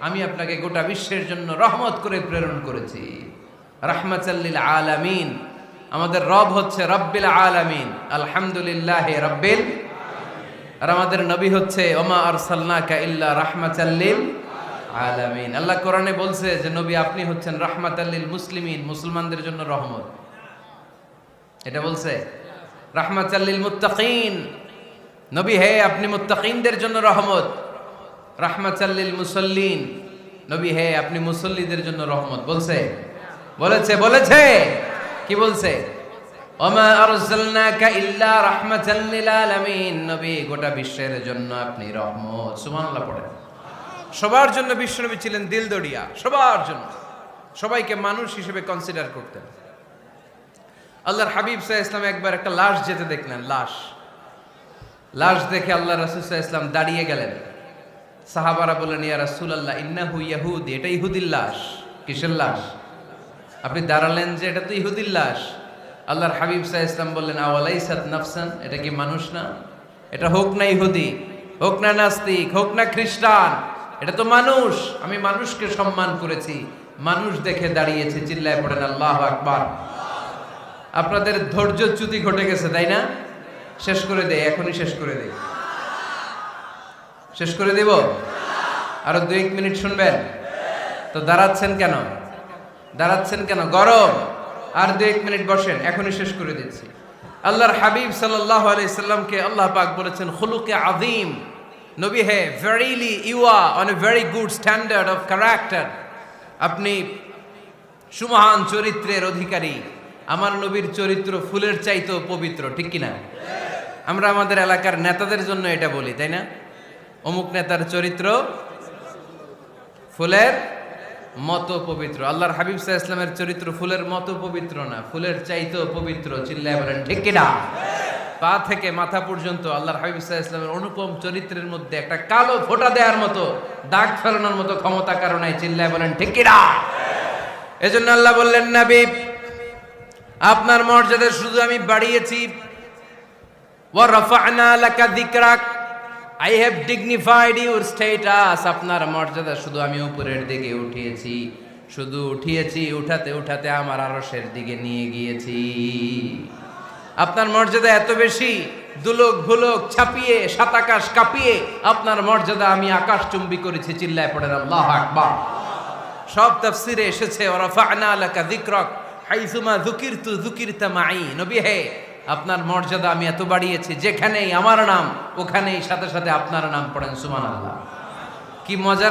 আমি আপনাকে গোটা বিশ্বের জন্য রহমত করে প্রেরণ করেছি। রাহমাতাল্লিল আলামিন। আমাদের রব হচ্ছে রব্বিল আলামিন, আলহামদুলিল্লাহ রব্বিল। আর আমাদের নবী হচ্ছে ওমা আরসালনাকা ইল্লা রাহমাতাল্লিল আলামিন। আল্লাহ কোরআনে বলছে যে নবী আপনি হচ্ছেন রাহমাতাল্লিল মুসলিমিন, মুসলমানদের জন্য রহমত। এটা বলছে রাহমাতাল্লিল মুত্তাকিন, নবী হে আপনি মুত্তাকিনদের জন্য রহমত। রাহমাতাল্লিল মুসাল্লিন, নবী হে আপনি মুসল্লিদের জন্য রহমত। বলছে বলেছে কি বলছে? ওমা আরসালনাকা ইল্লা রাহমাতাল্লিল আলামিন, নবী গোটা বিশ্বের জন্য আপনি রহমত। সুবহানাল্লাহ পড়েন। সবার জন্য বিশ্বনবী ছিলেন দিলদরিয়া, সবার জন্য, সবাইকে মানুষ হিসেবে কনসিডার করতেন। আল্লাহর হাবিব সাল্লাল্লাহু আলাইহি ওয়াসাল্লাম একবার একটা লাশ যেতে দেখলেন। লাশ দেখে আল্লাহ রাসূল সাল্লাল্লাহু আলাইহি ওয়াসাল্লাম দাঁড়িয়ে গেলেন। সাহাবারা বললেন ইয়া রাসূলুল্লাহ ইন্নাহু ইয়াহুদি, এটা ইহুদির লাশ। কিসের লাশ? আপনি দাঁড়ালেন যে এটা তো ইহুদির লাশ। আল্লাহর হাবিব সাল্লাল্লাহু আলাইহি ওয়াসাল্লাম বললেন আওয়ালাইসাত নাফসান, এটা কি মানুষ না? এটা হোক না ইহুদি, হোক না নাস্তিক, হোক না খ্রিস্টান, এটা তো মানুষ। আমি মানুষকে সম্মান করেছি, মানুষ দেখে দাঁড়িয়েছি। চিল্লায় পড়েন আল্লাহু আকবার। আপনাদের ধৈর্যচ্যুতি ঘটে গেছে তাই না? শেষ করে দেই, এখনই শেষ করে দেই। শেষ করে দিব? আরো 2-1 মিনিট শুনবেন তো? দাঁড়াচ্ছেন কেন? গরম? আর 2-1 মিনিট বসেন, এখনই শেষ করে দিচ্ছি। আল্লাহর হাবিব সাল্লাল্লাহু আলাইহি সাল্লামকে আল্লাহ পাক বলেছেন খুলুকে আযীম, নবী হে verily you are on a very good standard of character. আপনি সুমহান চরিত্রের অধিকারী। আমার নবীর চরিত্র ফুলের চাইতেও পবিত্র, ঠিক কিনা? আমরা আমাদের এলাকার নেতাদের জন্য এটা বলি তাই না? অমুক নেতার চরিত্র ফুলের মতো পবিত্র। আল্লাহর হাবিব সাল্লাল্লাহু আলাইহি ওয়াসাল্লামের চরিত্র ফুলের মতো পবিত্র না, ফুলের চাইতেও পবিত্র। চিল্লায় বলেন ঠিক কিনা? পা থেকে মাথা পর্যন্ত আল্লাহর হাবিব সাল্লাল্লাহু আলাইহি ওয়াসাল্লামের অনুপম চরিত্রের মধ্যে একটা কালো ফোঁটা দেওয়ার মতো, দাগ ফেলানোর মতো ক্ষমতা কারণে। চিল্লায় বলেন ঠিক কিনা? এজন্য আল্লাহ বললেন নবী আপনার মর্যাদা শুধু আমি বাড়িয়েছি, ওয়া রাফা'না লাকা যিকরাক, I have dignified your status. আপনার মর্যাদা শুধু আমি উপরের দিকে উঠিয়েছি, শুধু উঠিয়েছি, উঠাতে উঠাতে আমার আরশের দিকে নিয়ে গিয়েছি। আপনার মর্যাদা এত বেশি, দুলক ভুলক ছাপিয়ে, সাত আকাশ কাঁপিয়ে আপনার মর্যাদা আমি আকাশচুম্বী করেছি। চিল্লায় পড়েন আল্লাহু আকবার। সব তাফসীরে এসেছে ওয়া রাফা'না লাকা যিকরাক হাইসুমা যুকিরতু যুকিরতা মাই। নবী হে আপনার মর্যাদা আমি এত বাড়িয়েছি, যেখানেই আমার নাম ওখানেই সাথে সাথে আপনার নাম। পড়েন সুবহানাল্লাহ। কি মজা!